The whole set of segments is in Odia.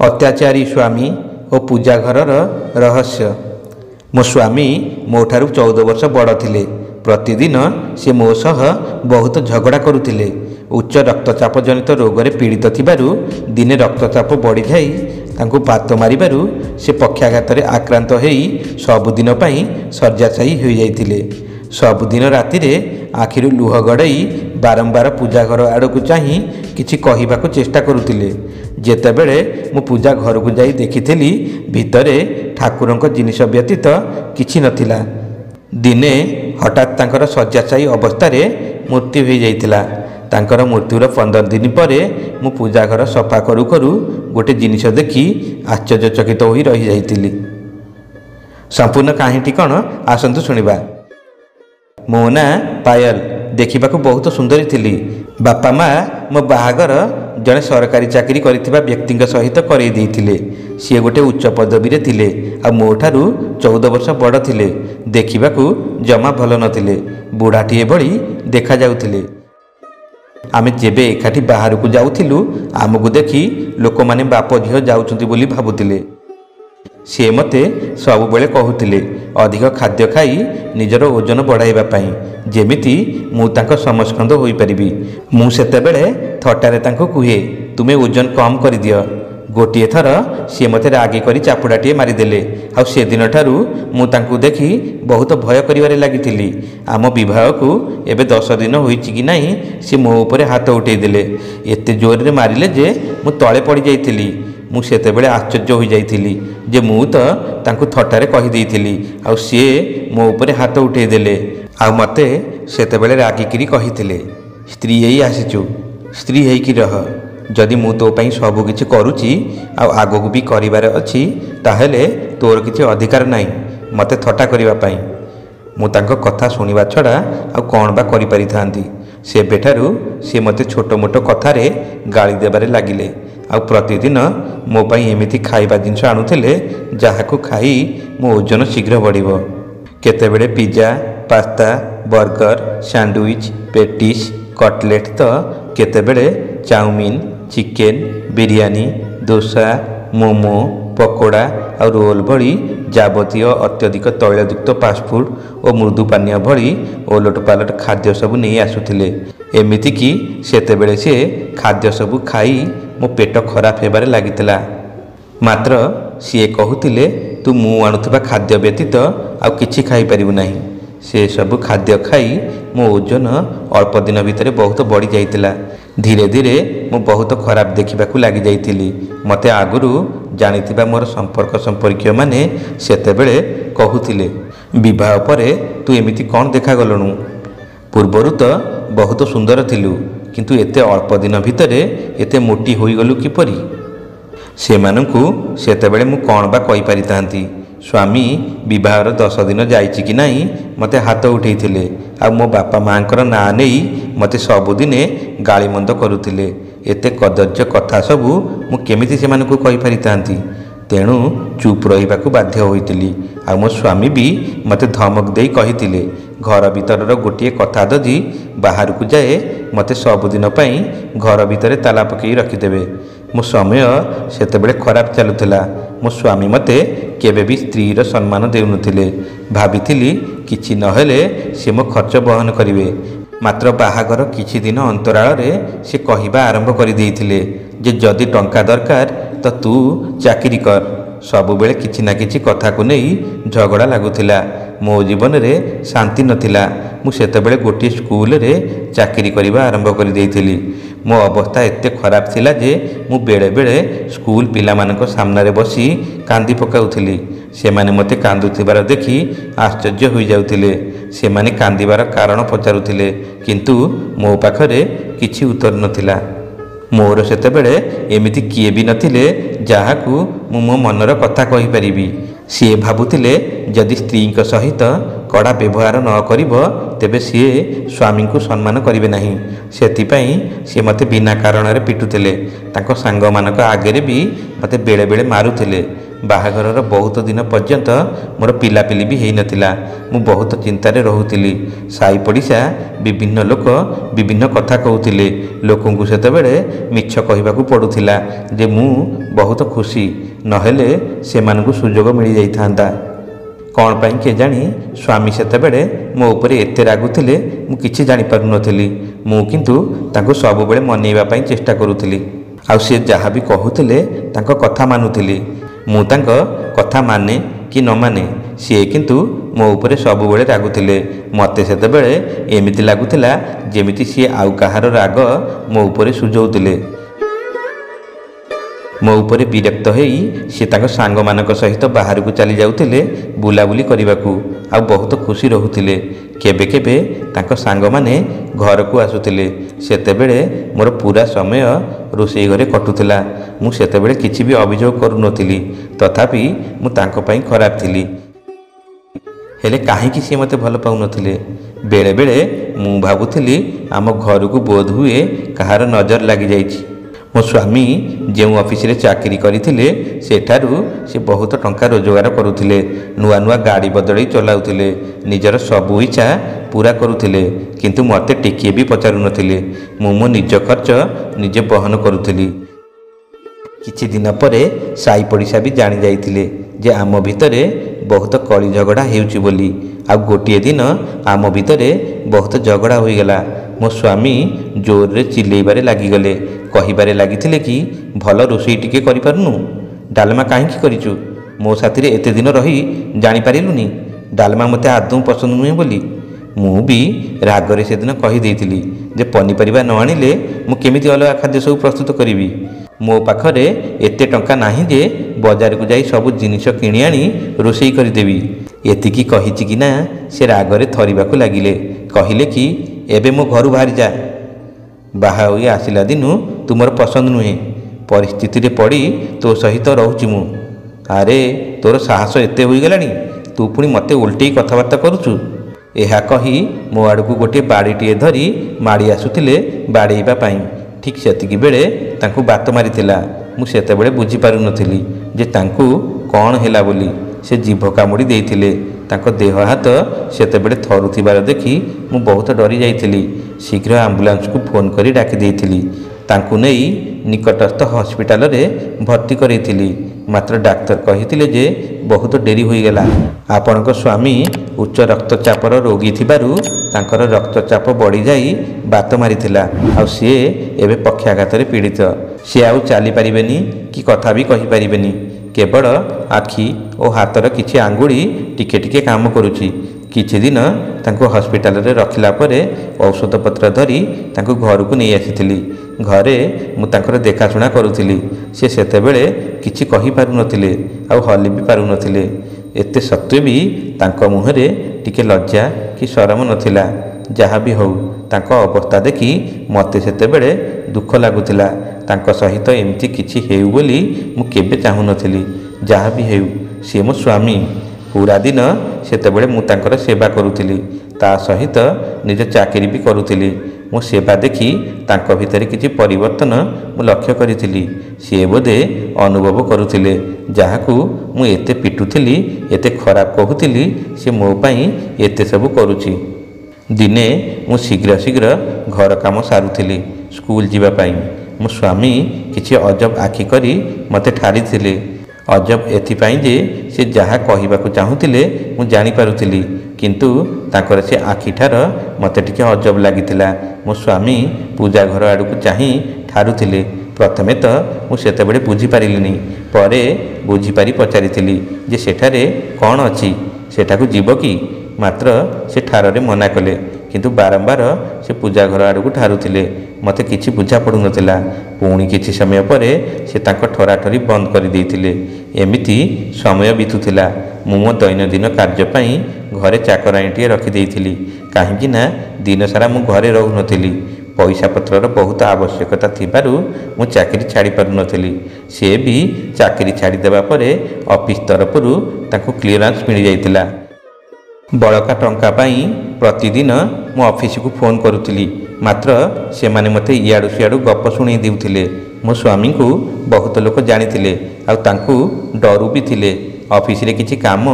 अत्याचारी स्वामी और पूजा घरर रहस्य। मो स्वामी मो ठारू 14 वर्ष बड़ थिले। प्रतिदिन से मो सह बहुत झगड़ा करुथिले। उच्च रक्तचाप जनित रोग रे पीड़ित थिबारु दिने रक्तचाप बढ़ी जाई तांकु पात मारिबारु से पक्षाघात रे आक्रांत होई सबुदिन पई शଯ୍ୟାଶାयी हो जाइथिले। सबुदिन राति रे आखिरु लुह गड़ाई बारंबार पूजा घर आड़कू चाही किछि कहिबाकू चेष्टा करुथिले। जेतेबेले मु पूजा घर को जाई देखिथिली भितरे ठाकुरंक जिनिष व्यतीत किछि नथिला। दिने हठात तांकर शଯ୍ୟାଶାयी अवस्था रे मृत्यु हो जाइथिला। तांकर मृत्युर 15 दिन पर मु पूजा घर सफा करू करू गोटे जिनिष देखि आश्चर्यचकित होई रही जाइथिली। संपूर्ण कहानी कौन आसंतु सुनिबा। मो ना पायल, देखिबाकू बहुत सुंदरी थिली। बापा माँ मो बाहागर जड़े सरकारी चाकरी करिथिबा व्यक्ति सहित करई देइथिले। सी गोटे उच्च पदवी रे थिले आ मो ठारू 14 वर्ष बड़ थिले। देखिबाकू जमा भल नथिले, बुढ़ाटीए भली देखा जाउथिले। आमे जेबे एकाठी बाहर को जाउथिलु आमको देखि लोक माने बाप झियो जाउछंती बोली भाबुथिले। सी मते सब बेले कहूथिले अधिक खाद्य खाई निजर ओजन बढ़ाइबा पई, जेमिति मु तांको समस्कंद होई परिबी। मु सेतेबेले थटारे तांको कुहे तुमे ओजन कम करि दियो। गोटिए थर सी मते रागी करी चापुड़ाटीए मारिदेले। आ से दिन ठारू मु तांको देखि बहुत भय करिवारे लागिथिली। आम विवाह को एबे 10 दिन होईछि कि नाही सी मो उपरे हाथ उठेई देले। एते जोर रे मारिले जे मु तळे पड़ी जाइथिली। मु सेतेबेले आश्चर्य हो जाइथिली जे मु तो तांको थटारे कहि देइथिली आ सी मो उपरे हाथ उठेई देले। आ मते सेतेबेले रागिकिरी कहिथिले स्त्री एई आसीचु, स्त्री हेइकी रह। जदि मु तो पई सब किछि करूची आ आगो भी करिवार अछि ताहेले तोर किछि अधिकार नाही मते थट्टा करिवा पई। मु तांको कथा सुनिबा छड़ा आ कोन बा करि परिथांती। से बेठारू से मते छोटो मोटो कथारे गाली देबारे लागिले। आ प्रतिदिन मो पई एमिति खाइबा जिनिष आनुथिले जाहाकू खाई मो ओजन शीघ्र बढ़िबो। केतेबेले pizza, pasta, burger, sandwich, patties, cutlet तो केतेबेले चाउमीन, चिकेन, बिरयानी, डोसा, मोमो, पकोड़ा और रोल भली जाबतीय अत्यधिक तैलयुक्त फास्टफुड और मृदु पानीय भली ओलट पालट खाद्य सबू नहीं आसुथिले। एमिति कि सेतेबेले से खाद्य सबू खाई मो पेट खराब हेबारे लागितला। मात्र सी कहूतिले तू मु आणुथिबा खाद्य व्यतीत आउ किछि खाई परिबु नाही। से सबु खाद्य खाई मो ओजन अल्प दिन भितर बहुत बढ़ी जाइतिला। धीरे धीरे मु बहुत खराब देखिबाकू लागि जाइतिली। मते आगुरु जानिथिबा मोर संपर्कीय माने सेतेबेले कहूतिले विवाह परे तू एमिति कौन देखा गलणु? पूर्वरु तो बहुत सुंदर थिलु किंतु एते अल्प दिन भितर एते मोटी होई गलु किपरि? सेमानंकु सेतेबेले मु कौन बा कहि परितांती। स्वामी विवाहर 10 दिन जाइछि कि नाही मते हाथ उठेइथिले आ मो बापा मांकर ना नेई मते सबुदिने गाली मंद करुथिले। एते कदर्य कथा सबू मु केमिति सेमानंकु कहि परितांती। तेणु चुप रहिबाकू बाध्य होइतिली। आ मो स्वामी भी मते धमक देई कहिथिले घर भीतर गोटे कथा दजी बाहर को जाए मते सबुदिन पई घर भीतर ताला पकई रखिदेवे। मो समय सेतेबेले खराब चलुथिला। मो स्वामी मते केबे भी स्त्रीर सम्मान देउनथिले। भाबिथिली किछि नहेले से मो खर्च बहन करिवे। मात्र बाहागर किछि दिन अंतराल रे से कहिबा आरंभ करि देइथिले जे जदि टंका दरकार तो तू चाकरी कर। सबुबेले किछि ना किछि कथा को नहीं झगड़ा लागुथिला। मो जीवन रे शांति नथिला। मु सेतेबेले गोटे स्कूल रे चाकरी करिबा आरंभ करि देइथिली। मो अवस्था एते खराब थिला जे मु बेले बेले स्कूल पिला मानक सामने रे बसी कांदी पकाउथिली। सेमाने मते कांदुथिबार देखि आश्चर्य होई जाउथिले। सेमाने कांदिबार कारण पचारुथिले किंतु मो पाखरे किछि उत्तर नथिला। मोर सेतेबेले एमिति किए भी नथिले जाहाकू मु मो मनर कथा कहि परिबी। सी भाबुथिले जदि स्त्री सहित कड़ा व्यवहार न करिबो तेबे सी स्वामी को सम्मान करिवे नाही। सेतिपई सी मते बिना कारण रे पिटुथिले। तांको सांग मानक आगे भी मते बेले बेले मारुथिले। ବାହାଘରର ବହୁତ ଦିନ ପର୍ଯ୍ୟନ୍ତ ମୋର ପିଲାପିଲି ବି ହେଇନଥିଲା। ମୁଁ ବହୁତ ଚିନ୍ତାରେ ରହୁଥିଲି। ସାଇ ପଡ଼ିଶା ବିଭିନ୍ନ ଲୋକ ବିଭିନ୍ନ କଥା କହୁଥିଲେ। ଲୋକଙ୍କୁ ସେତେବେଳେ ମିଛ କହିବାକୁ ପଡ଼ୁଥିଲା ଯେ ମୁଁ ବହୁତ ଖୁସି, ନହେଲେ ସେମାନଙ୍କୁ ସୁଯୋଗ ମିଳିଯାଇଥାନ୍ତା। କ'ଣ ପାଇଁ କେଜାଣି ସ୍ୱାମୀ ସେତେବେଳେ ମୋ ଉପରେ ଏତେ ରାଗୁଥିଲେ ମୁଁ କିଛି ଜାଣିପାରୁନଥିଲି। ମୁଁ କିନ୍ତୁ ତାଙ୍କୁ ସବୁବେଳେ ମନେଇବା ପାଇଁ ଚେଷ୍ଟା କରୁଥିଲି। ଆଉ ସେ ଯାହା ବି କହୁଥିଲେ ତାଙ୍କ କଥା ମାନୁଥିଲି। ମୁଁ ତାଙ୍କ କଥା ମାନେ କି ନ ମାନେ, ସିଏ କିନ୍ତୁ ମୋ ଉପରେ ସବୁବେଳେ ରାଗୁଥିଲେ। ମୋତେ ସେତେବେଳେ ଏମିତି ଲାଗୁଥିଲା ଯେମିତି ସିଏ ଆଉ କାହାର ରାଗ ମୋ ଉପରେ ସୁଝଉଥିଲେ। ମୋ ଉପରେ ବିରକ୍ତ ହୋଇ ସେ ତାଙ୍କ ସାଙ୍ଗମାନଙ୍କ ସହିତ ବାହାରକୁ ଚାଲି ଯାଉଥିଲେ ବୁଲାବୁଲି କରିବାକୁ, ଆଉ ବହୁତ ଖୁସି ରହୁଥିଲେ। କେବେ କେବେ ତାଙ୍କ ସାଙ୍ଗମାନେ ଘରକୁ ଆସୁଥିଲେ। ସେତେବେଳେ ମୋର ପୁରା ସମୟ ରୋଷେଇ ଘରେ କଟୁଥିଲା। ମୁଁ ସେତେବେଳେ କିଛି ବି ଅଭିଯୋଗ କରୁନଥିଲି, ତଥାପି ମୁଁ ତାଙ୍କ ପାଇଁ ଖରାପ ଥିଲି। ହେଲେ କାହିଁକି ସେ ମୋତେ ଭଲ ପାଉନଥିଲେ? ବେଳେବେଳେ ମୁଁ ଭାବୁଥିଲି ଆମ ଘରକୁ ବୋଧହୁଏ କାହାର ନଜର ଲାଗିଯାଇଛି। ମୋ ସ୍ୱାମୀ ଯେଉଁ ଅଫିସରେ ଚାକିରି କରିଥିଲେ ସେଠାରୁ ସେ ବହୁତ ଟଙ୍କା ରୋଜଗାର କରୁଥିଲେ। ନୂଆ ନୂଆ ଗାଡ଼ି ବଦଳେଇ ଚଲାଉଥିଲେ। ନିଜର ସବୁ ଇଚ୍ଛା ପୁରା କରୁଥିଲେ, କିନ୍ତୁ ମୋତେ ଟିକିଏ ବି ପଚାରୁନଥିଲେ। ମୁଁ ମୋ ନିଜ ଖର୍ଚ୍ଚ ନିଜେ ବହନ କରୁଥିଲି। କିଛି ଦିନ ପରେ ସାଇ ପଡ଼ିଶା ବି ଜାଣି ଯାଇଥିଲେ ଯେ ଆମ ଭିତରେ ବହୁତ କଳି ଝଗଡ଼ା ହେଉଛି ବୋଲି। ଆଉ ଗୋଟିଏ ଦିନ ଆମ ଭିତରେ ବହୁତ ଝଗଡ଼ା ହୋଇଗଲା। ମୋ ସ୍ୱାମୀ ଜୋରରେ ଚିଲେଇବାରେ ଲାଗିଗଲେ। କହିବାରେ ଲାଗିଥିଲେ କି ଭଲ ରୋଷେଇ ଟିକେ କରିପାରୁନୁ? ଡାଲମା କାହିଁକି କରିଛୁ? ମୋ ସାଥିରେ ଏତେ ଦିନ ରହି ଜାଣିପାରିଲୁନି ଡାଲମା ମୋତେ ଆଦୌ ପସନ୍ଦ ନୁହେଁ ବୋଲି। ମୁଁ ବି ରାଗରେ ସେଦିନ କହିଦେଇଥିଲି ଯେ ପନିପରିବା ନ ଆଣିଲେ ମୁଁ କେମିତି ଅଲଗା ଖାଦ୍ୟ ସବୁ ପ୍ରସ୍ତୁତ କରିବି। ମୋ ପାଖରେ ଏତେ ଟଙ୍କା ନାହିଁ ଯେ ବଜାରକୁ ଯାଇ ସବୁ ଜିନିଷ କିଣି ଆଣି ରୋଷେଇ କରିଦେବି। ଏତିକି କହିଛି କି ନା ସେ ରାଗରେ ଥରିବାକୁ ଲାଗିଲେ। କହିଲେ କି ଏବେ ମୋ ଘରୁ ବାହାରି ଯା। ବାହା ହୋଇ ଆସିଲା ଦିନୁ ତୁ ମୋର ପସନ୍ଦ ନୁହେଁ। ପରିସ୍ଥିତିରେ ପଡ଼ି ତୋ ସହିତ ରହୁଛି ମୁଁ। ଆରେ ତୋର ସାହସ ଏତେ ହୋଇଗଲାଣି, ତୁ ପୁଣି ମୋତେ ଓଲଟେଇ କଥାବାର୍ତ୍ତା କରୁଛୁ। ଏହା କହି ମୋ ଆଡ଼କୁ ଗୋଟିଏ ବାଡ଼ିଟିଏ ଧରି ମାଡ଼ି ଆସୁଥିଲେ ବାଡ଼େଇବା ପାଇଁ। ଠିକ୍ ସେତିକି ବେଳେ ତାଙ୍କୁ ବାତ ମାରିଥିଲା। ମୁଁ ସେତେବେଳେ ବୁଝିପାରୁନଥିଲି ଯେ ତାଙ୍କୁ କ'ଣ ହେଲା ବୋଲି। ସେ ଜିଭ କାମୁଡ଼ି ଦେଇଥିଲେ। ତାଙ୍କ ଦେହ ହାତ ସେତେବେଳେ ଥରୁଥିବାର ଦେଖି ମୁଁ ବହୁତ ଡରି ଯାଇଥିଲି। ଶୀଘ୍ର ଆମ୍ବୁଲାନ୍ସକୁ ଫୋନ୍ କରି ଡାକି ଦେଇଥିଲି। ତାଙ୍କୁ ନେଇ ନିକଟସ୍ଥ ହସ୍ପିଟାଲରେ ଭର୍ତ୍ତି କରାଇଥିଲି। ମାତ୍ର ଡାକ୍ତର କହିଥିଲେ ଯେ ବହୁତ ଡେରି ହୋଇଗଲା। ଆପଣଙ୍କ ସ୍ୱାମୀ ଉଚ୍ଚ ରକ୍ତଚାପର ରୋଗୀ ଥିବାରୁ ତାଙ୍କର ରକ୍ତଚାପ ବଢ଼ିଯାଇ ବାତ ମାରିଥିଲା। ଆଉ ସିଏ ଏବେ ପକ୍ଷାଘାତରେ ପୀଡ଼ିତ। ସିଏ ଆଉ ଚାଲିପାରିବେନି କି କଥା ବି କହିପାରିବେନି। କେବଳ ଆଖି ଓ ହାତର କିଛି ଆଙ୍ଗୁଳି ଟିକେ ଟିକେ କାମ କରୁଛି। କିଛି ଦିନ ତାଙ୍କୁ ହସ୍ପିଟାଲରେ ରଖିଲା ପରେ ଔଷଧପତ୍ର ଧରି ତାଙ୍କୁ ଘରକୁ ନେଇ ଆସିଥିଲି। ଘରେ ମୁଁ ତାଙ୍କର ଦେଖାଶୁଣା କରୁଥିଲି। ସେ ସେତେବେଳେ କିଛି କହିପାରୁନଥିଲେ, ଆଉ ହଲି ବି ପାରୁନଥିଲେ। ଏତେ ସତ୍ତ୍ୱେ ବି ତାଙ୍କ ମୁହଁରେ ଟିକେ ଲଜ୍ଜା କି ସରମ ନଥିଲା। ଯାହା ବି ହେଉ ତାଙ୍କ ଅବସ୍ଥା ଦେଖି ମୋତେ ସେତେବେଳେ ଦୁଃଖ ଲାଗୁଥିଲା। ତାଙ୍କ ସହିତ ଏମିତି କିଛି ହେଉ ବୋଲି ମୁଁ କେବେ ଚାହୁଁନଥିଲି। ଯାହା ବି ହେଉ ସିଏ ମୋ ସ୍ୱାମୀ। ପୁରା ଦିନ ସେତେବେଳେ ମୁଁ ତାଙ୍କର ସେବା କରୁଥିଲି, ତା ସହିତ ନିଜ ଚାକିରି ବି କରୁଥିଲି। ମୋ ସେବା ଦେଖି ତାଙ୍କ ଭିତରେ କିଛି ପରିବର୍ତ୍ତନ ମୁଁ ଲକ୍ଷ୍ୟ କରିଥିଲି। ସିଏ ବୋଧେ ଅନୁଭବ କରୁଥିଲେ ଯାହାକୁ ମୁଁ ଏତେ ପିଟୁଥିଲି, ଏତେ ଖରାପ କହୁଥିଲି, ସେ ମୋ ପାଇଁ ଏତେ ସବୁ କରୁଛି। ଦିନେ ମୁଁ ଶୀଘ୍ର ଶୀଘ୍ର ଘର କାମ ସାରୁଥିଲି ସ୍କୁଲ ଯିବା ପାଇଁ। ମୋ ସ୍ୱାମୀ କିଛି ଅଜବ ଆଖି କରି ମୋତେ ଠାରିଥିଲେ। ଅଜବ ଏଥିପାଇଁ ଯେ ସେ ଯାହା କହିବାକୁ ଚାହୁଁଥିଲେ ମୁଁ ଜାଣିପାରୁଥିଲି, କିନ୍ତୁ ତାଙ୍କର ସେ ଆଖିଠାର ମୋତେ ଟିକେ ଅଜବ ଲାଗିଥିଲା। ମୋ ସ୍ୱାମୀ ପୂଜା ଘର ଆଡ଼କୁ ଚାହିଁ ଠାରୁଥିଲେ। ପ୍ରଥମେ ତ ମୁଁ ସେତେବେଳେ ବୁଝିପାରିଲିନି। ପରେ ବୁଝିପାରି ପଚାରିଥିଲି ଯେ ସେଠାରେ କ'ଣ ଅଛି, ସେଠାକୁ ଯିବ କି? ମାତ୍ର ସେ ଠାରରେ ମନା କଲେ, କିନ୍ତୁ ବାରମ୍ବାର ସେ ପୂଜା ଘର ଆଡ଼କୁ ଠାରୁଥିଲେ। ମୋତେ କିଛି ବୁଝା ପଡ଼ୁନଥିଲା। ପୁଣି କିଛି ସମୟ ପରେ ସେ ତାଙ୍କ ଠରାଠରି ବନ୍ଦ କରିଦେଇଥିଲେ। ଏମିତି ସମୟ ବିତୁଥିଲା। ମୁଁ ମୋ ଦୈନନ୍ଦିନ କାର୍ଯ୍ୟ ପାଇଁ ଘରେ ଚାକରାଣୀଟିଏ ରଖିଦେଇଥିଲି। କାହିଁକି ନା ଦିନସାରା ମୁଁ ଘରେ ରହୁନଥିଲି। ପଇସା ପତ୍ରର ବହୁତ ଆବଶ୍ୟକତା ଥିବାରୁ ମୁଁ ଚାକିରି ଛାଡ଼ି ପାରୁନଥିଲି। ସେ ବି ଚାକିରି ଛାଡ଼ିଦେବା ପରେ ଅଫିସ୍ ତରଫରୁ ତାଙ୍କୁ କ୍ଲିୟରାନ୍ସ ମିଳିଯାଇଥିଲା। ବଳକା ଟଙ୍କା ପାଇଁ ପ୍ରତିଦିନ ମୁଁ ଅଫିସକୁ ଫୋନ୍ କରୁଥିଲି। ମାତ୍ର ସେମାନେ ମୋତେ ଇଆଡ଼ୁ ସିଆଡ଼ୁ ଗପ ଶୁଣେଇ ଦେଉଥିଲେ। ମୋ ସ୍ୱାମୀଙ୍କୁ ବହୁତ ଲୋକ ଜାଣିଥିଲେ ଆଉ ତାଙ୍କୁ ଡରୁ ବି ଥିଲେ। ଅଫିସରେ କିଛି କାମ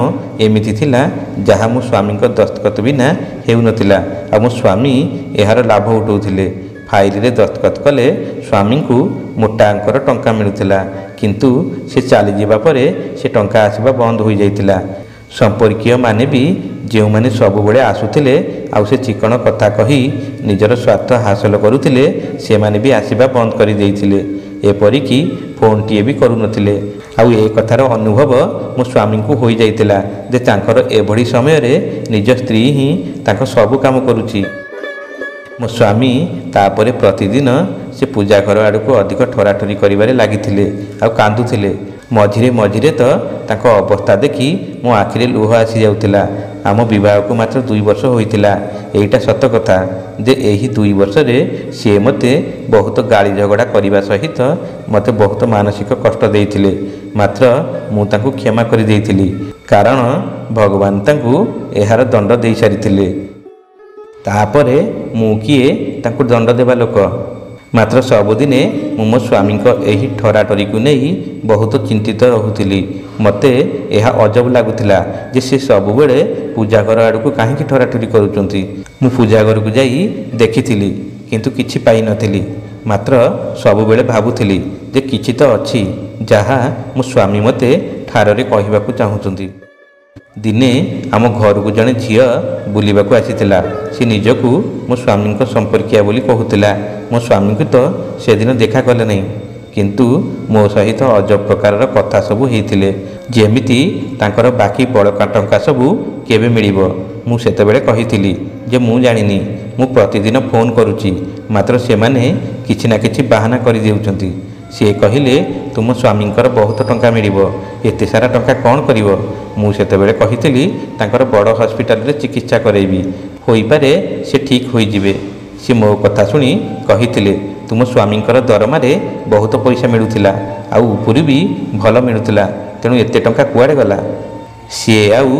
ଏମିତି ଥିଲା ଯାହା ମୋ ସ୍ୱାମୀଙ୍କ ଦସ୍ତଖତ ବିନା ହେଉନଥିଲା ଆଉ ମୋ ସ୍ୱାମୀ ଏହାର ଲାଭ ଉଠାଉଥିଲେ। ଫାଇଲରେ ଦସ୍ତଖତ କଲେ ସ୍ୱାମୀଙ୍କୁ ମୋଟା ଅଙ୍କର ଟଙ୍କା ମିଳୁଥିଲା, କିନ୍ତୁ ସେ ଚାଲିଯିବା ପରେ ସେ ଟଙ୍କା ଆସିବା ବନ୍ଦ ହୋଇଯାଇଥିଲା। ସମ୍ପର୍କୀୟମାନେ ବି ଯେଉଁମାନେ ସବୁବେଳେ ଆସୁଥିଲେ ଆଉ ସେ ଚିକଣ କଥା କହି ନିଜର ସ୍ୱାର୍ଥ ହାସଲ କରୁଥିଲେ ସେମାନେ ବି ଆସିବା ବନ୍ଦ କରିଦେଇଥିଲେ। ଏପରିକି ଫୋନ୍ଟିଏ ବି କରୁନଥିଲେ। ଆଉ ଏ କଥାର ଅନୁଭବ ମୋ ସ୍ୱାମୀଙ୍କୁ ହୋଇଯାଇଥିଲା ଯେ ତାଙ୍କର ଏଭଳି ସମୟରେ ନିଜ ସ୍ତ୍ରୀ ହିଁ ତାଙ୍କ ସବୁ କାମ କରୁଛି। ମୋ ସ୍ୱାମୀ ତାପରେ ପ୍ରତିଦିନ ସେ ପୂଜା ଘର ଆଡ଼କୁ ଅଧିକ ଠରାଠରି କରିବାରେ ଲାଗିଥିଲେ ଆଉ କାନ୍ଦୁଥିଲେ। ମଝିରେ ମଝିରେ ତ ତାଙ୍କ ଅବସ୍ଥା ଦେଖି ମୋ ଆଖିରେ ଲୁହ ଆସିଯାଉଥିଲା। ଆମ ବିବାହକୁ ମାତ୍ର 2 ବର୍ଷ ହୋଇଥିଲା। ଏଇଟା ସତ କଥା ଯେ ଏହି 2 ବର୍ଷରେ ସିଏ ମୋତେ ବହୁତ ଗାଳି ଝଗଡ଼ା କରିବା ସହିତ ମୋତେ ବହୁତ ମାନସିକ କଷ୍ଟ ଦେଇଥିଲେ। ମାତ୍ର ମୁଁ ତାଙ୍କୁ କ୍ଷମା କରିଦେଇଥିଲି, କାରଣ ଭଗବାନ ତାଙ୍କୁ ଏହାର ଦଣ୍ଡ ଦେଇସାରିଥିଲେ। ତାପରେ ମୁଁ କିଏ ତାଙ୍କୁ ଦଣ୍ଡ ଦେବା ଲୋକ? ମାତ୍ର ସବୁଦିନେ ମୁଁ ମୋ ସ୍ୱାମୀଙ୍କ ଏହି ଠରାଠରିକୁ ନେଇ ବହୁତ ଚିନ୍ତିତ ରହୁଥିଲି। ମୋତେ ଏହା ଅଜବ ଲାଗୁଥିଲା ଯେ ସେ ସବୁବେଳେ ପୂଜା ଘର ଆଡ଼କୁ କାହିଁକି ଠରାଠରି କରୁଛନ୍ତି। ମୁଁ ପୂଜା ଘରକୁ ଯାଇ ଦେଖିଥିଲି, କିନ୍ତୁ କିଛି ପାଇନଥିଲି। ମାତ୍ର ସବୁବେଳେ ଭାବୁଥିଲି ଯେ କିଛି ତ ଅଛି ଯାହା ମୋ ସ୍ୱାମୀ ମୋତେ ଠାରରେ କହିବାକୁ ଚାହୁଁଛନ୍ତି। ଦିନେ ଆମ ଘରକୁ ଜଣେ ଝିଅ ବୁଲିବାକୁ ଆସିଥିଲା। ସେ ନିଜକୁ ମୋ ସ୍ୱାମୀଙ୍କ ସମ୍ପର୍କୀୟ ବୋଲି କହୁଥିଲା। ମୋ ସ୍ୱାମୀଙ୍କୁ ତ ସେଦିନ ଦେଖା କଲେ ନାହିଁ, କିନ୍ତୁ ମୋ ସହିତ ଅଜବ ପ୍ରକାରର କଥା ସବୁ ହେଇଥିଲେ, ଯେମିତି ତାଙ୍କର ବାକି ବଳକା ଟଙ୍କା ସବୁ କେବେ ମିଳିବ। ମୁଁ ସେତେବେଳେ କହିଥିଲି ଯେ ମୁଁ ଜାଣିନି, ମୁଁ ପ୍ରତିଦିନ ଫୋନ୍ କରୁଛି, ମାତ୍ର ସେମାନେ କିଛି ନା କିଛି ବାହାନା କରିଦେଉଛନ୍ତି। ସିଏ କହିଲେ ତୁମ ସ୍ୱାମୀଙ୍କର ବହୁତ ଟଙ୍କା ମିଳିବ, ଏତେ ସାରା ଟଙ୍କା କ'ଣ କରିବ? ମୁଁ ସେତେବେଳେ କହିଥିଲି ତାଙ୍କର ବଡ଼ ହସ୍ପିଟାଲରେ ଚିକିତ୍ସା କରାଇବି, ହୋଇପାରେ ସେ ଠିକ୍ ହୋଇଯିବେ। ସେ ମୋ କଥା ଶୁଣି କହିଥିଲେ ତୁମ ସ୍ୱାମୀଙ୍କର ଦରମାରେ ବହୁତ ପଇସା ମିଳୁଥିଲା ଆଉ ଉପରୁ ବି ଭଲ ମିଳୁଥିଲା, ତେଣୁ ଏତେ ଟଙ୍କା କୁଆଡ଼େ ଗଲା? ସିଏ ଆଉ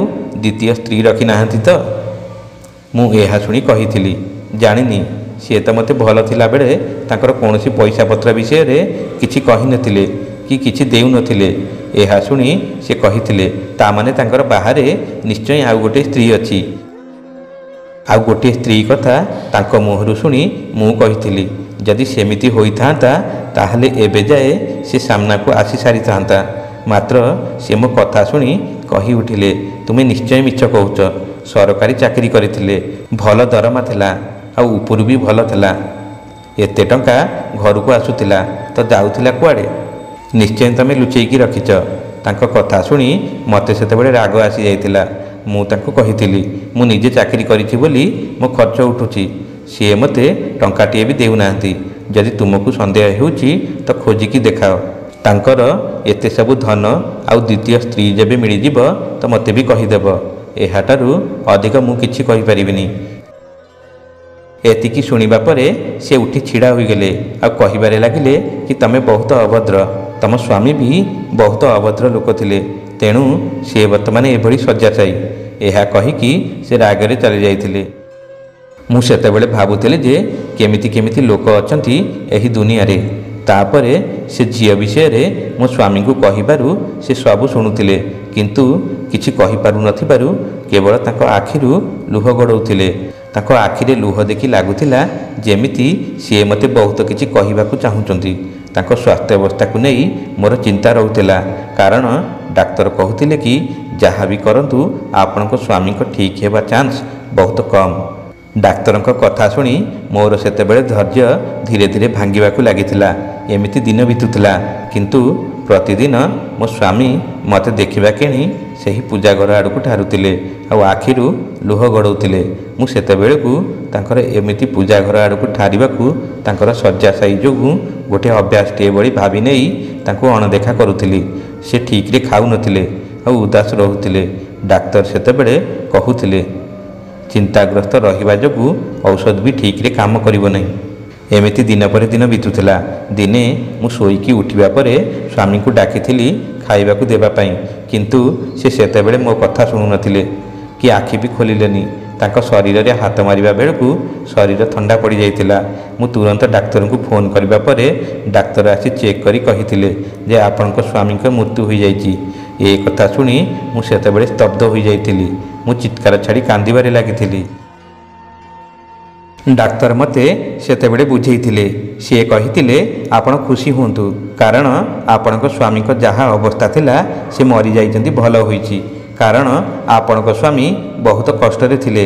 ଦ୍ୱିତୀୟ ସ୍ତ୍ରୀ ରଖିନାହାନ୍ତି ତ? ମୁଁ ଏହା ଶୁଣି କହିଥିଲି ଜାଣିନି, ସିଏ ତ ମୋତେ ଭଲ ଥିଲାବେଳେ ତାଙ୍କର କୌଣସି ପଇସା ପତ୍ର ବିଷୟରେ କିଛି କହିନଥିଲେ କି କିଛି ଦେଉନଥିଲେ। ଏହା ଶୁଣି ସେ କହିଥିଲେ ତାମାନେ ତାଙ୍କର ବାହାରେ ନିଶ୍ଚୟ ଆଉ ଗୋଟିଏ ସ୍ତ୍ରୀ ଅଛି। ଆଉ ଗୋଟିଏ ସ୍ତ୍ରୀ କଥା ତାଙ୍କ ମୁହଁରୁ ଶୁଣି ମୁଁ କହିଥିଲି ଯଦି ସେମିତି ହୋଇଥାନ୍ତା ତାହେଲେ ଏବେ ଯାଏ ସେ ସାମ୍ନାକୁ ଆସି ସାରିଥାନ୍ତା। ମାତ୍ର ସେ ମୋ କଥା ଶୁଣି କହି ଉଠିଲେ ତୁମେ ନିଶ୍ଚୟ ମିଛ କହୁଛ। ସରକାରୀ ଚାକିରି କରିଥିଲେ, ଭଲ ଦରମା ଥିଲା ଆଉ ଉପରୁ ବି ଭଲ ଥିଲା। ଏତେ ଟଙ୍କା ଘରକୁ ଆସୁଥିଲା ତ ଯାଉଥିଲା କୁଆଡ଼େ? ନିଶ୍ଚୟ ତମେ ଲୁଚେଇକି ରଖିଛ। ତାଙ୍କ କଥା ଶୁଣି ମୋତେ ସେତେବେଳେ ରାଗ ଆସିଯାଇଥିଲା। ମୁଁ ତାଙ୍କୁ କହିଥିଲି ମୁଁ ନିଜେ ଚାକିରି କରିଛି ବୋଲି ମୋ ଖର୍ଚ୍ଚ ଉଠୁଛି, ସିଏ ମୋତେ ଟଙ୍କାଟିଏ ବି ଦେଉନାହାନ୍ତି। ଯଦି ତୁମକୁ ସନ୍ଦେହ ହେଉଛି ତ ଖୋଜିକି ଦେଖାଅ। ତାଙ୍କର ଏତେ ସବୁ ଧନ ଆଉ ଦ୍ୱିତୀୟ ସ୍ତ୍ରୀ ଯେବେ ମିଳିଯିବ ତ ମୋତେ ବି କହିଦେବ। ଏହାଠାରୁ ଅଧିକ ମୁଁ କିଛି କହିପାରିବିନି। ଏତିକି ଶୁଣିବା ପରେ ସେ ଉଠି ଛିଡ଼ା ହୋଇଗଲେ ଆଉ କହିବାରେ ଲାଗିଲେ କି ତମେ ବହୁତ ଅଭଦ୍ର, ତମ ସ୍ୱାମୀ ବି ବହୁତ ଅଭଦ୍ର ଲୋକ ଥିଲେ, ତେଣୁ ସେ ବର୍ତ୍ତମାନ ଏଭଳି ଶଯ୍ୟାଶାୟୀ। ଏହା କହିକି ସେ ରାଗରେ ଚାଲିଯାଇଥିଲେ। ମୁଁ ସେତେବେଳେ ଭାବୁଥିଲି ଯେ କେମିତି ଲୋକ ଅଛନ୍ତି ଏହି ଦୁନିଆରେ। ତାପରେ ସେ ଝିଅ ବିଷୟରେ ମୋ ସ୍ୱାମୀଙ୍କୁ କହିବାରୁ ସେ ସବୁ ଶୁଣୁଥିଲେ, କିନ୍ତୁ କିଛି କହିପାରୁନଥିବାରୁ କେବଳ ତାଙ୍କ ଆଖିରୁ ଲୁହ ଗଡ଼ଉଥିଲେ। ତାଙ୍କ ଆଖିରେ ଲୁହ ଦେଖି ଲାଗୁଥିଲା ଯେମିତି ସିଏ ମୋତେ ବହୁତ କିଛି କହିବାକୁ ଚାହୁଁଛନ୍ତି। ତାଙ୍କ ସ୍ୱାସ୍ଥ୍ୟାବସ୍ଥାକୁ ନେଇ ମୋର ଚିନ୍ତା ରହୁଥିଲା, କାରଣ ଡାକ୍ତର କହୁଥିଲେ କି ଯାହା ବି କରନ୍ତୁ ଆପଣଙ୍କ ସ୍ୱାମୀଙ୍କ ଠିକ୍ ହେବା ଚାନ୍ସ ବହୁତ କମ୍। ଡାକ୍ତରଙ୍କ କଥା ଶୁଣି ମୋର ସେତେବେଳେ ଧୈର୍ଯ୍ୟ ଧୀରେ ଧୀରେ ଭାଙ୍ଗିବାକୁ ଲାଗିଥିଲା। ଏମିତି ଦିନ ବିତୁଥିଲା, କିନ୍ତୁ ପ୍ରତିଦିନ ମୋ ସ୍ୱାମୀ ମୋତେ ଦେଖିବା କିଣି ସେହି ପୂଜା ଘର ଆଡ଼କୁ ଠାରୁଥିଲେ ଆଉ ଆଖିରୁ ଲୁହ ଗଡ଼ଉଥିଲେ। ମୁଁ ସେତେବେଳକୁ ତାଙ୍କର ଏମିତି ପୂଜା ଘର ଆଡ଼କୁ ଠାରିବାକୁ ତାଙ୍କର ଶଯ୍ୟାଶାୟୀ ଯୋଗୁଁ ଗୋଟିଏ ଅଭ୍ୟାସଟିଏ ଭଳି ଭାବି ନେଇ ତାଙ୍କୁ ଅଣଦେଖା କରୁଥିଲି। ସେ ଠିକ୍ରେ ଖାଉନଥିଲେ ଆଉ ଉଦାସ ରହୁଥିଲେ। ଡାକ୍ତର ସେତେବେଳେ କହୁଥିଲେ ଚିନ୍ତାଗ୍ରସ୍ତ ରହିବା ଯୋଗୁଁ ଔଷଧ ବି ଠିକ୍ରେ କାମ କରିବ ନାହିଁ। ଏମିତି ଦିନ ପରେ ଦିନ ବିତୁଥିଲା। ଦିନେ ମୁଁ ଶୋଇକି ଉଠିବା ପରେ ସ୍ୱାମୀଙ୍କୁ ଡାକିଥିଲି ଖାଇବାକୁ ଦେବା ପାଇଁ, କିନ୍ତୁ ସେ ସେତେବେଳେ ମୋ କଥା ଶୁଣୁନଥିଲେ କି ଆଖି ବି ଖୋଲିଲେନି। ତାଙ୍କ ଶରୀରରେ ହାତ ମାରିବା ବେଳକୁ ଶରୀର ଥଣ୍ଡା ପଡ଼ିଯାଇଥିଲା। ମୁଁ ତୁରନ୍ତ ଡାକ୍ତରଙ୍କୁ ଫୋନ୍ କରିବା ପରେ ଡାକ୍ତର ଆସି ଚେକ୍ କରି କହିଥିଲେ ଯେ ଆପଣଙ୍କ ସ୍ୱାମୀଙ୍କ ମୃତ୍ୟୁ ହୋଇଯାଇଛି। ଏ କଥା ଶୁଣି ମୁଁ ସେତେବେଳେ ସ୍ତବ୍ଧ ହୋଇଯାଇଥିଲି। ମୁଁ ଚିତ୍କାର ଛାଡ଼ି କାନ୍ଦିବାରେ ଲାଗିଥିଲି। ଡାକ୍ତର ମୋତେ ସେତେବେଳେ ବୁଝେଇଥିଲେ। ସିଏ କହିଥିଲେ ଆପଣ ଖୁସି ହୁଅନ୍ତୁ, କାରଣ ଆପଣଙ୍କ ସ୍ୱାମୀଙ୍କ ଯାହା ଅବସ୍ଥା ଥିଲା ସେ ମରିଯାଇଛନ୍ତି, ଭଲ ହୋଇଛି। କାରଣ ଆପଣଙ୍କ ସ୍ୱାମୀ ବହୁତ କଷ୍ଟରେ ଥିଲେ।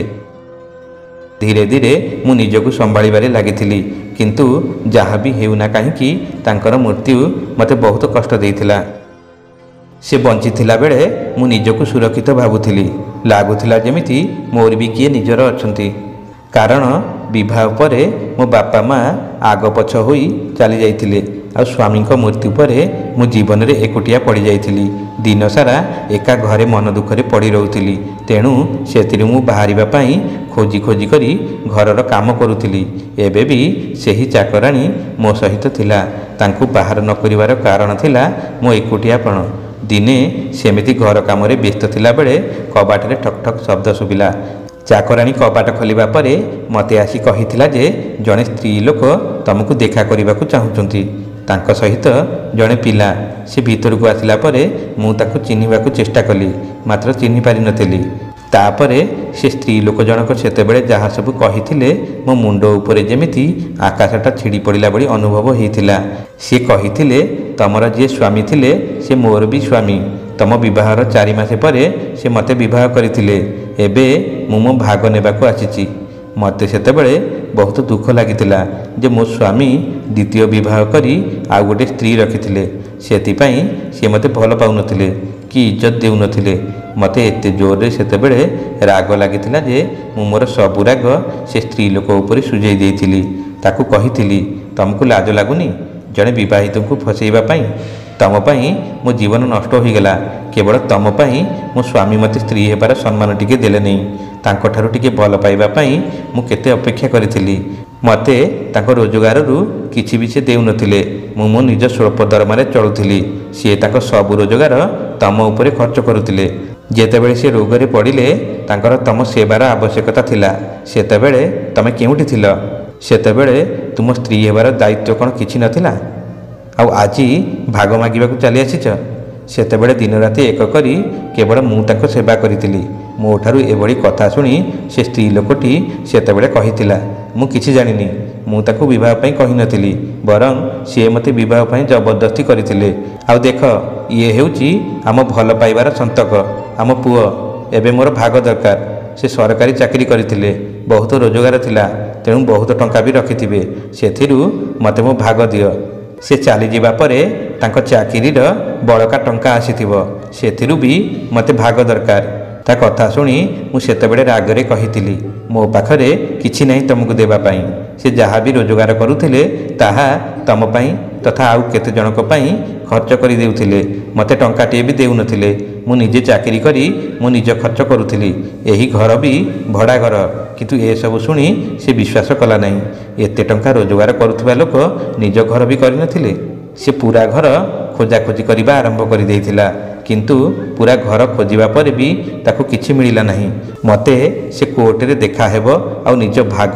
ଧୀରେ ଧୀରେ ମୁଁ ନିଜକୁ ସମ୍ଭାଳିବାରେ ଲାଗିଥିଲି। କିନ୍ତୁ ଯାହା ବି ହେଉନା କାହିଁକି ତାଙ୍କର ମୃତ୍ୟୁ ମୋତେ ବହୁତ କଷ୍ଟ ଦେଇଥିଲା। ସେ ବଞ୍ଚିଥିଲା ବେଳେ ମୁଁ ନିଜକୁ ସୁରକ୍ଷିତ ଭାବୁଥିଲି। ଲାଗୁଥିଲା ଯେମିତି ମୋର ବି କିଏ ନିଜର ଅଛନ୍ତି। କାରଣ ବିବାହ ପରେ ମୋ ବାପା ମା ଆଗ ପଛ ହୋଇ ଚାଲି ଯାଇଥିଲେ। ଆଉ ସ୍ୱାମୀଙ୍କ ମୃତ୍ୟୁ ପରେ ମୁଁ ଜୀବନରେ ଏକୁଟିଆ ପଡ଼ିଯାଇଥିଲି। ଦିନସାରା ଏକା ଘରେ ମନ ଦୁଃଖରେ ପଡ଼ି ରହୁଥିଲି। ତେଣୁ ସେଥିରୁ ମୁଁ ବାହାରିବା ପାଇଁ ଖୋଜି ଖୋଜି କରି ଘରର କାମ କରୁଥିଲି। ଏବେ ବି ସେହି ଚାକରାଣୀ ମୋ ସହିତ ଥିଲା। ତାଙ୍କୁ ବାହାର ନ କରିବାର କାରଣ ଥିଲା ମୋ ଏକୁଟିଆପଣ। ଦିନେ ସେମିତି ଘର କାମରେ ବ୍ୟସ୍ତ ଥିଲାବେଳେ କବାଟରେ ଠକ୍ ଠକ୍ ଶବ୍ଦ ଶୁଭିଲା। ଚାକରାଣୀ କବାଟ ଖୋଲିବା ପରେ ମୋତେ ଆସି କହିଥିଲା ଯେ ଜଣେ ସ୍ତ୍ରୀ ଲୋକ ତମକୁ ଦେଖା କରିବାକୁ ଚାହୁଁଛନ୍ତି। ତାଙ୍କ ସହିତ ଜଣେ ପିଲା। ସେ ଭିତରକୁ ଆସିଲା ପରେ ମୁଁ ତାକୁ ଚିହ୍ନିବାକୁ ଚେଷ୍ଟା କଲି, ମାତ୍ର ଚିହ୍ନି ପାରିନଥିଲି। ତାପରେ ସେ ସ୍ତ୍ରୀ ଲୋକ ଜଣକ ସେତେବେଳେ ଯାହା ସବୁ କହିଥିଲେ ମୋ ମୁଣ୍ଡ ଉପରେ ଯେମିତି ଆକାଶଟା ଛିଡ଼ି ପଡ଼ିଲା ଭଳି ଅନୁଭବ ହୋଇଥିଲା। ସେ କହିଥିଲେ ତମର ଯିଏ ସ୍ୱାମୀ ଥିଲେ ସେ ମୋର ବି ସ୍ୱାମୀ। ତମ ବିବାହର 4 ମାସ ପରେ ସେ ମୋତେ ବିବାହ କରିଥିଲେ। ଏବେ ମୁଁ ମୋ ଭାଗ ନେବାକୁ ଆସିଛି। ମୋତେ ସେତେବେଳେ ବହୁତ ଦୁଃଖ ଲାଗିଥିଲା ଯେ ମୋ ସ୍ୱାମୀ ଦ୍ୱିତୀୟ ବିବାହ କରି ଆଉ ଗୋଟେ ସ୍ତ୍ରୀ ରଖିଥିଲେ। ସେଥିପାଇଁ ସେ ମୋତେ ଭଲ ପାଉନଥିଲେ କି ଇଜ୍ଜତ ଦେଉନଥିଲେ। ମୋତେ ଏତେ ଜୋରରେ ସେତେବେଳେ ରାଗ ଲାଗିଥିଲା ଯେ ମୁଁ ମୋର ସବୁ ରାଗ ସେ ସ୍ତ୍ରୀ ଲୋକ ଉପରେ ସୁଝେଇ ଦେଇଥିଲି। ତାକୁ କହିଥିଲି ତମକୁ ଲାଜ ଲାଗୁନି ଜଣେ ବିବାହିତଙ୍କୁ ଫସେଇବା ପାଇଁ? ତମ ପାଇଁ ମୋ ଜୀବନ ନଷ୍ଟ ହୋଇଗଲା। କେବଳ ତମ ପାଇଁ ମୋ ସ୍ୱାମୀ ମୋତେ ସ୍ତ୍ରୀ ହେବାର ସମ୍ମାନ ଟିକେ ଦେଲେନି। ତାଙ୍କଠାରୁ ଟିକେ ଭଲ ପାଇବା ପାଇଁ ମୁଁ କେତେ ଅପେକ୍ଷା କରିଥିଲି। ମୋତେ ତାଙ୍କ ରୋଜଗାରରୁ କିଛି ବି ସେ ଦେଉନଥିଲେ। ମୁଁ ମୋ ନିଜ ସ୍ୱଳ୍ପ ଦରମାରେ ଚଳୁଥିଲି। ସିଏ ତାଙ୍କ ସବୁ ରୋଜଗାର ତମ ଉପରେ ଖର୍ଚ୍ଚ କରୁଥିଲେ। ଯେତେବେଳେ ସେ ରୋଗରେ ପଡ଼ିଲେ ତାଙ୍କର ତମ ସେବାର ଆବଶ୍ୟକତା ଥିଲା, ସେତେବେଳେ ତମେ କେଉଁଠି ଥିଲ? ସେତେବେଳେ ତୁମ ସ୍ତ୍ରୀ ହେବାର ଦାୟିତ୍ୱ କ'ଣ କିଛି ନଥିଲା? ଆଉ ଆଜି ଭାଗ ମାଗିବାକୁ ଚାଲି ଆସିଛ? ସେତେବେଳେ ଦିନରାତି ଏକ କରି କେବଳ ମୁଁ ତାଙ୍କ ସେବା କରିଥିଲି। ମୋ ଠାରୁ ଏଭଳି କଥା ଶୁଣି ସେ ସ୍ତ୍ରୀ ଲୋକଟି ସେତେବେଳେ କହିଥିଲା ମୁଁ କିଛି ଜାଣିନି। ମୁଁ ତାକୁ ବିବାହ ପାଇଁ କହିନଥିଲି, ବରଂ ସିଏ ମୋତେ ବିବାହ ପାଇଁ ଜବରଦସ୍ତି କରିଥିଲେ। ଆଉ ଦେଖ, ଇଏ ହେଉଛି ଆମ ଭଲ ପାଇବାର ସନ୍ତକ, ଆମ ପୁଅ। ଏବେ ମୋର ଭାଗ ଦରକାର। ସେ ସରକାରୀ ଚାକିରି କରିଥିଲେ, ବହୁତ ରୋଜଗାର ଥିଲା, ତେଣୁ ବହୁତ ଟଙ୍କା ବି ରଖିଥିବେ। ସେଥିରୁ ମୋତେ ମୋ ଭାଗ ଦିଅ। ସେ ଚାଲିଯିବା ପରେ ତାଙ୍କ ଚାକିରିର ବଳକା ଟଙ୍କା ଆସିଥିବ, ସେଥିରୁ ବି ମୋତେ ଭାଗ ଦରକାର। ତା କଥା ଶୁଣି ମୁଁ ସେତେବେଳେ ରାଗରେ କହିଥିଲି ମୋ ପାଖରେ କିଛି ନାହିଁ ତମକୁ ଦେବା ପାଇଁ। ସେ ଯାହା ବି ରୋଜଗାର କରୁଥିଲେ ତାହା ତମ ପାଇଁ ତଥା ଆଉ କେତେ ଜଣଙ୍କ ପାଇଁ ଖର୍ଚ୍ଚ କରିଦେଉଥିଲେ। ମୋତେ ଟଙ୍କାଟିଏ ବି ଦେଉନଥିଲେ। ମୁଁ ନିଜେ ଚାକିରି କରି ମୁଁ ନିଜ ଖର୍ଚ୍ଚ କରୁଥିଲି। ଏହି ଘର ବି ଭଡ଼ା ଘର। କିନ୍ତୁ ଏସବୁ ଶୁଣି ସେ ବିଶ୍ୱାସ କଲା ନାହିଁ। ଏତେ ଟଙ୍କା ରୋଜଗାର କରୁଥିବା ଲୋକ ନିଜ ଘର ବି କରିନଥିଲେ। ସେ ପୁରା ଘର ଖୋଜାଖୋଜି କରିବା ଆରମ୍ଭ କରିଦେଇଥିଲା, କିନ୍ତୁ ପୁରା ଘର ଖୋଜିବା ପରେ ବି ତାକୁ କିଛି ମିଳିଲା ନାହିଁ। ମୋତେ ସେ କୋର୍ଟରେ ଦେଖାହେବ ଆଉ ନିଜ ଭାଗ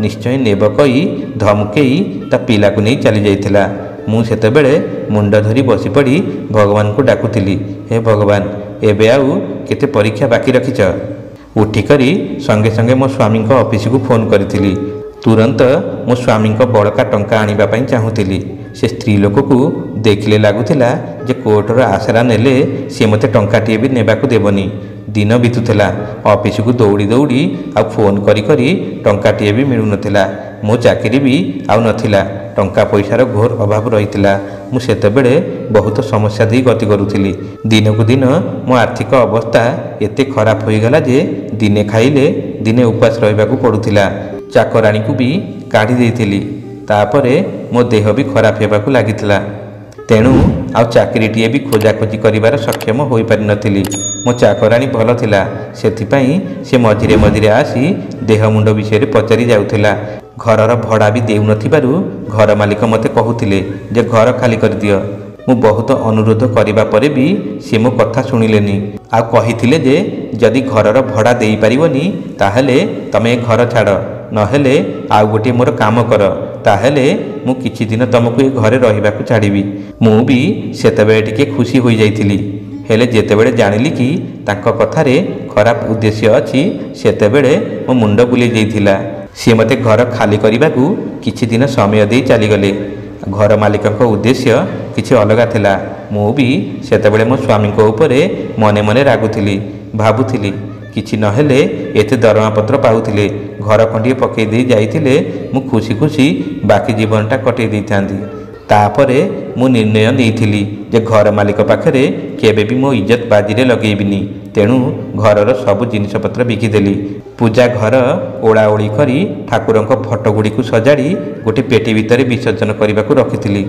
ନିଶ୍ଚୟ ନେବ କହି ଧମକେଇ ତା ପିଲାକୁ ନେଇ ଚାଲିଯାଇଥିଲା। ମୁଁ ସେତେବେଳେ ମୁଣ୍ଡ ଧରି ବସିପଡ଼ି ଭଗବାନଙ୍କୁ ଡାକୁଥିଲି, ହେ ଭଗବାନ, ଏବେ ଆଉ କେତେ ପରୀକ୍ଷା ବାକି ରଖିଛ? ଉଠିକରି ସଙ୍ଗେ ସଙ୍ଗେ ମୋ ସ୍ୱାମୀଙ୍କ ଅଫିସକୁ ଫୋନ୍ କରିଥିଲି। ତୁରନ୍ତ ମୋ ସ୍ୱାମୀଙ୍କ ବଳକା ଟଙ୍କା ଆଣିବା ପାଇଁ ଚାହୁଁଥିଲି। ସେ ସ୍ତ୍ରୀ ଲୋକକୁ ଦେଖିଲେ ଲାଗୁଥିଲା ଯେ କୋର୍ଟର ଆସରା ନେଲେ ସେ ମୋତେ ଟଙ୍କାଟିଏ ବି ନେବାକୁ ଦେବନି। ଦିନ ବିତୁଥିଲା। ଅଫିସକୁ ଦୌଡ଼ି ଦୌଡ଼ି ଆଉ ଫୋନ୍ କରି କରି ଟଙ୍କାଟିଏ ବି ମିଳୁନଥିଲା। ମୋ ଚାକିରି ବି ଆଉ ନଥିଲା। ଟଙ୍କା ପଇସାର ଘୋର ଅଭାବ ରହିଥିଲା। ମୁଁ ସେତେବେଳେ ବହୁତ ସମସ୍ୟା ଦେଇ ଗତି କରୁଥିଲି। ଦିନକୁ ଦିନ ମୋ ଆର୍ଥିକ ଅବସ୍ଥା ଏତେ ଖରାପ ହୋଇଗଲା ଯେ ଦିନେ ଖାଇଲେ ଦିନେ ଉପାସ ରହିବାକୁ ପଡ଼ୁଥିଲା। ଚାକରାଣୀକୁ ବି କାଢ଼ି ଦେଇଥିଲି। ତାପରେ ମୋ ଦେହ ବି ଖରାପ ହେବାକୁ ଲାଗିଥିଲା। ତେଣୁ ଆଉ ଚାକିରିଟିଏ ବି ଖୋଜାଖୋଜି କରିବାର ସକ୍ଷମ ହୋଇପାରିନଥିଲି। ମୋ ଚାକରାଣୀ ଭଲ ଥିଲା, ସେଥିପାଇଁ ସେ ମଝିରେ ମଝିରେ ଆସି ଦେହ ମୁଣ୍ଡ ବିଷୟରେ ପଚାରି ଯାଉଥିଲା। ଘରର ଭଡ଼ା ବି ଦେଉନଥିବାରୁ ଘର ମାଲିକ ମୋତେ କହୁଥିଲେ ଯେ ଘର ଖାଲି କରିଦିଅ। ମୁଁ ବହୁତ ଅନୁରୋଧ କରିବା ପରେ ବି ସେ ମୋ କଥା ଶୁଣିଲେନି। ଆଉ କହିଥିଲେ ଯେ ଯଦି ଘରର ଭଡ଼ା ଦେଇପାରିବନି ତାହେଲେ ତମେ ଏ ଘର ଛାଡ଼, ନହେଲେ ଆଉ ଗୋଟିଏ ମୋର କାମ କର, ତାହେଲେ ମୁଁ କିଛି ଦିନ ତମକୁ ଏ ଘରେ ରହିବାକୁ ଛାଡ଼ିବି। ମୁଁ ବି ସେତେବେଳେ ଟିକେ ଖୁସି ହୋଇଯାଇଥିଲି। ହେଲେ ଯେତେବେଳେ ଜାଣିଲି କି ତାଙ୍କ କଥାରେ ଖରାପ ଉଦ୍ଦେଶ୍ୟ ଅଛି ସେତେବେଳେ ମୋ ମୁଣ୍ଡ ବୁଲେଇ ଯାଇଥିଲା। ସିଏ ମୋତେ ଘର ଖାଲି କରିବାକୁ କିଛି ଦିନ ସମୟ ଦେଇ ଚାଲିଗଲେ। ଘର ମାଲିକଙ୍କ ଉଦ୍ଦେଶ୍ୟ କିଛି ଅଲଗା ଥିଲା। ମୁଁ ବି ସେତେବେଳେ ମୋ ସ୍ୱାମୀଙ୍କ ଉପରେ ମନେ ମନେ ରାଗୁଥିଲି। ଭାବୁଥିଲି କିଛି ନହେଲେ ଏତେ ଦରମାପତ୍ର ପାଉଥିଲେ, ଘର ଖଣ୍ଡିଏ ପକାଇ ଦେଇ ଯାଇଥିଲେ ମୁଁ ଖୁସି ଖୁସି ବାକି ଜୀବନଟା କଟେଇ ଦେଇଥାନ୍ତି। ତାପରେ ମୁଁ ନିର୍ଣ୍ଣୟ ନେଇଥିଲି ଯେ ଘର ମାଲିକ ପାଖରେ କେବେ ବି ମୋ ଇଜ୍ଜତ ବାଜିରେ ଲଗେଇବିନି। ତେଣୁ ଘରର ସବୁ ଜିନିଷପତ୍ର ବିକିଦେଲି। ପୂଜା ଘର ଓଳାଓଳି କରି ଠାକୁରଙ୍କ ଫଟୋଗୁଡ଼ିକୁ ସଜାଡ଼ି ଗୋଟିଏ ପେଟି ଭିତରେ ବିସର୍ଜନ କରିବାକୁ ରଖିଥିଲି।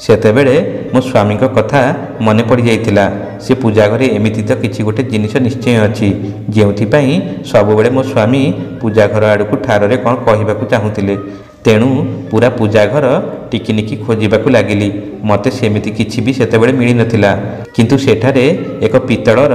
ସେତେବେଳେ ମୋ ସ୍ୱାମୀଙ୍କ କଥା ମନେ ପଡ଼ିଯାଇଥିଲା। ସେ ପୂଜା ଘରେ ଏମିତି ତ କିଛି ଗୋଟେ ଜିନିଷ ନିଶ୍ଚୟ ଅଛି ଯେଉଁଥିପାଇଁ ସବୁବେଳେ ମୋ ସ୍ୱାମୀ ପୂଜା ଘର ଆଡ଼କୁ ଠାରରେ କ'ଣ କହିବାକୁ ଚାହୁଁଥିଲେ। ତେଣୁ ପୁରା ପୂଜା ଘର ଟିକିନିକି ଖୋଜିବାକୁ ଲାଗିଲି। ମୋତେ ସେମିତି କିଛି ବି ସେତେବେଳେ ମିଳିନଥିଲା, କିନ୍ତୁ ସେଠାରେ ଏକ ପିତ୍ତଳର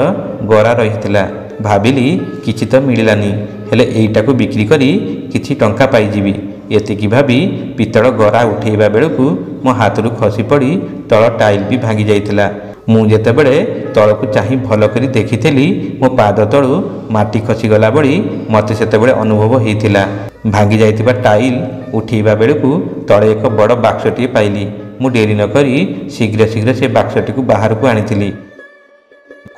ଗରା ରହିଥିଲା। ଭାବିଲି କିଛି ତ ମିଳିଲାନି, ହେଲେ ଏଇଟାକୁ ବିକ୍ରି କରି କିଛି ଟଙ୍କା ପାଇଯିବି। ଏତିକି ଭାବି ପିତ୍ତଳ ଗରା ଉଠେଇବା ବେଳକୁ ମୋ ହାତରୁ ଖସି ପଡ଼ି ତଳ ଟାଇଲ୍ ବି ଭାଙ୍ଗି ଯାଇଥିଲା। ମୁଁ ଯେତେବେଳେ ତଳକୁ ଚାହିଁ ଭଲ କରି ଦେଖିଥିଲି ମୋ ପାଦ ତଳୁ ମାଟି ଖସିଗଲା ଭଳି ମୋତେ ସେତେବେଳେ ଅନୁଭବ ହୋଇଥିଲା। ଭାଙ୍ଗି ଯାଇଥିବା ଟାଇଲ୍ ଉଠେଇବା ବେଳକୁ ତଳେ ଏକ ବଡ଼ ବାକ୍ସଟିଏ ପାଇଲି। ମୁଁ ଡେରି ନ କରି ଶୀଘ୍ର ସେ ବାକ୍ସଟିକୁ ବାହାରକୁ ଆଣିଥିଲି।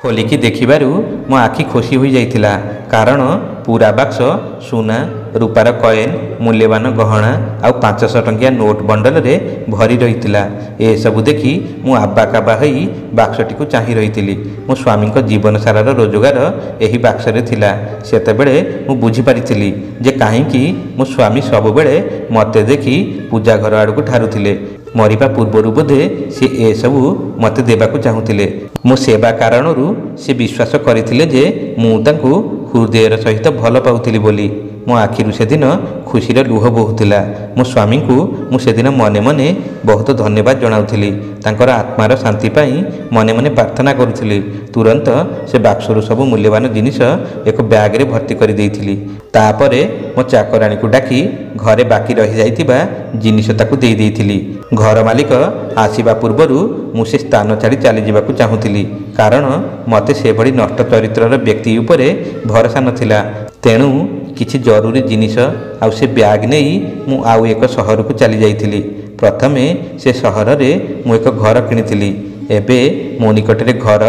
ଖୋଲିକି ଦେଖିବାରୁ ମୋ ଆଖି ଖୁସି ହୋଇଯାଇଥିଲା, କାରଣ ପୁରା ବାକ୍ସ ସୁନା, ରୂପାର କଏନ୍, ମୂଲ୍ୟବାନ ଗହଣା ଆଉ 500 ଟଙ୍କିଆ ନୋଟ୍ ବଣ୍ଡଲରେ ଭରି ରହିଥିଲା। ଏସବୁ ଦେଖି ମୁଁ ଆବାକାବା ହୋଇ ବାକ୍ସଟିକୁ ଚାହିଁ ରହିଥିଲି। ମୋ ସ୍ୱାମୀଙ୍କ ଜୀବନସାରାର ରୋଜଗାର ଏହି ବାକ୍ସରେ ଥିଲା। ସେତେବେଳେ ମୁଁ ବୁଝିପାରିଥିଲି ଯେ କାହିଁକି ମୋ ସ୍ୱାମୀ ସବୁବେଳେ ମୋତେ ଦେଖି ପୂଜା ଘର ଆଡ଼କୁ ଠାରୁଥିଲେ। ମରିବା ପୂର୍ବରୁ ବୋଧେ ସେ ଏସବୁ ମୋତେ ଦେବାକୁ ଚାହୁଁଥିଲେ। ମୋ ସେବା କାରଣରୁ ସେ ବିଶ୍ୱାସ କରିଥିଲେ ଯେ ମୁଁ ତାଙ୍କୁ ହୃଦୟର ସହିତ ଭଲ ପାଉଥିଲି ବୋଲି। ମୋ ଆଖିରୁ ସେଦିନ ଖୁସିର ଲୁହ ବୋହୁଥିଲା। ମୋ ସ୍ୱାମୀଙ୍କୁ ମୁଁ ସେଦିନ ମନେ ମନେ ବହୁତ ଧନ୍ୟବାଦ ଜଣାଉଥିଲି। ତାଙ୍କର ଆତ୍ମାର ଶାନ୍ତି ପାଇଁ ମନେ ମନେ ପ୍ରାର୍ଥନା କରୁଥିଲି। ତୁରନ୍ତ ସେ ବାକ୍ସରୁ ସବୁ ମୂଲ୍ୟବାନ ଜିନିଷ ଏକ ବ୍ୟାଗରେ ଭର୍ତ୍ତି କରିଦେଇଥିଲି। ତାପରେ ମୋ ଚାକରାଣୀକୁ ଡାକି ଘରେ ବାକି ରହିଯାଇଥିବା ଜିନିଷ ତାକୁ ଦେଇଥିଲି। ଘର ମାଲିକ ଆସିବା ପୂର୍ବରୁ ମୁଁ ସେ ସ୍ଥାନ ଛାଡ଼ି ଚାଲିଯିବାକୁ ଚାହୁଁଥିଲି, କାରଣ ମୋତେ ସେଭଳି ନଷ୍ଟ ଚରିତ୍ରର ବ୍ୟକ୍ତି ଉପରେ ଭରସା ନଥିଲା। ତେଣୁ କିଛି ଜରୁରୀ ଜିନିଷ ଆଉ ସେ ବ୍ୟାଗ୍ ନେଇ ମୁଁ ଆଉ ଏକ ସହରକୁ ଚାଲି ଯାଇଥିଲି। ପ୍ରଥମେ ସେ ସହରରେ ମୁଁ ଏକ ଘର କିଣିଥିଲି। ଏବେ ମୋ ନିକଟରେ ଘର,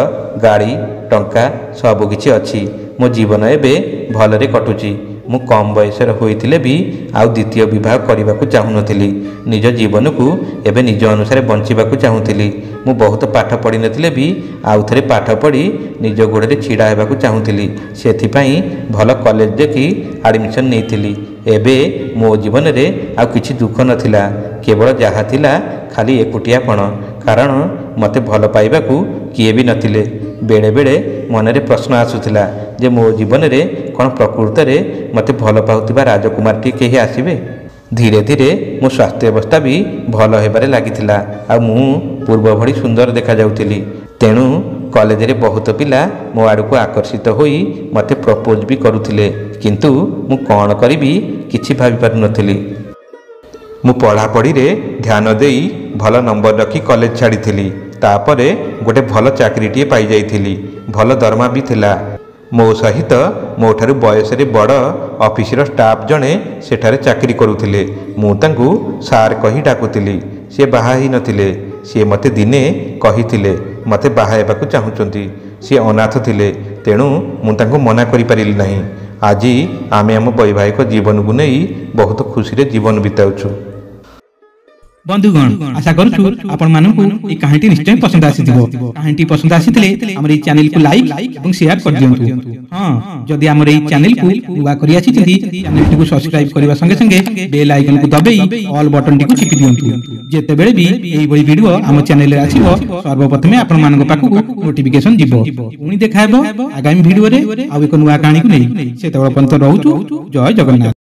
ଗାଡ଼ି, ଟଙ୍କା ସବୁକିଛି ଅଛି। ମୋ ଜୀବନ ଏବେ ଭଲରେ କଟୁଛି। ମୁଁ କମ୍ ବୟସର ହୋଇଥିଲେ ବି ଆଉ ଦ୍ୱିତୀୟ ବିବାହ କରିବାକୁ ଚାହୁଁନଥିଲି। ନିଜ ଜୀବନକୁ ଏବେ ନିଜ ଅନୁସାରେ ବଞ୍ଚିବାକୁ ଚାହୁଁଥିଲି। ମୁଁ ବହୁତ ପାଠ ପଢ଼ିନଥିଲେ ବି ଆଉ ଥରେ ପାଠ ପଢ଼ି ନିଜ ଗୋଡ଼ରେ ଛିଡ଼ା ହେବାକୁ ଚାହୁଁଥିଲି। ସେଥିପାଇଁ ଭଲ କଲେଜ ଦେଖି ଆଡ଼ମିସନ୍ ନେଇଥିଲି। ଏବେ ମୋ ଜୀବନରେ ଆଉ କିଛି ଦୁଃଖ ନଥିଲା, କେବଳ ଯାହା ଥିଲା ଖାଲି ଏକୁଟିଆପଣ, କାରଣ ମୋତେ ଭଲ ପାଇବାକୁ କିଏ ବି ନଥିଲେ। ବେଳେବେଳେ ମନରେ ପ୍ରଶ୍ନ ଆସୁଥିଲା ଯେ ମୋ ଜୀବନରେ କ'ଣ ପ୍ରକୃତରେ ମୋତେ ଭଲ ପାଉଥିବା ରାଜକୁମାରଟି କେହି ଆସିବେ? ଧୀରେ ଧୀରେ ମୋ ସ୍ୱାସ୍ଥ୍ୟ ଅବସ୍ଥା ବି ଭଲ ହେବାରେ ଲାଗିଥିଲା, ଆଉ ମୁଁ ପୂର୍ବ ଭଳି ସୁନ୍ଦର ଦେଖାଯାଉଥିଲି। ତେଣୁ କଲେଜରେ ବହୁତ ପିଲା ମୋ ଆଡ଼କୁ ଆକର୍ଷିତ ହୋଇ ମୋତେ ପ୍ରପୋଜ୍ ବି କରୁଥିଲେ, କିନ୍ତୁ ମୁଁ କ'ଣ କରିବି କିଛି ଭାବିପାରୁନଥିଲି। ମୁଁ ପଢ଼ାପଢ଼ିରେ ଧ୍ୟାନ ଦେଇ ଭଲ ନମ୍ବର ରଖି କଲେଜ ଛାଡ଼ିଥିଲି। ତାପରେ ଗୋଟେ ଭଲ ଚାକିରିଟିଏ ପାଇଯାଇଥିଲି। ଭଲ ଦରମା ବି ଥିଲା। ମୋ ସହିତ ମୋ ଠାରୁ ବୟସରେ ବଡ଼ ଅଫିସର ଷ୍ଟାଫ୍ ଜଣେ ସେଠାରେ ଚାକିରି କରୁଥିଲେ। ମୁଁ ତାଙ୍କୁ ସାର୍ କହି ଡାକୁଥିଲି। ସେ ବାହା ହେଇନଥିଲେ। ସିଏ ମୋତେ ଦିନେ କହିଥିଲେ ମୋତେ ବାହା ହେବାକୁ ଚାହୁଁଛନ୍ତି। ସିଏ ଅନାଥ ଥିଲେ, ତେଣୁ ମୁଁ ତାଙ୍କୁ ମନା କରିପାରିଲି ନାହିଁ। ଆଜି ଆମେ ଆମ ବୈବାହିକ ଜୀବନକୁ ନେଇ ବହୁତ ଖୁସିରେ ଜୀବନ ବିତାଉଛୁ। बंधुगण आशा करूछु आपण माननकु ए कहानीटी निश्चय पसंद आसीथिबो। कहानीटी पसंद आसीथिले हमर ए चैनल को लाइक एवं शेयर कर दियंतु। हां जदि हमर ए चैनल को नुवा करी आछिथिंदी चैनल को सब्सक्राइब करबा संगे संगे बेल आइकन को दबाई ऑल बटन टी को चिपि दियंतु। जेते बेले भी एई बडी वीडियो हम चैनल रे आसीबो सर्वप्रथमे आपण मानक पाखु नोटिफिकेशन जिवो। पुनी देखायबो आगामी वीडियो रे आ एक नुवा कहानी को नै। सेतबळ पंत रहउछु। जय जगन्नाथ।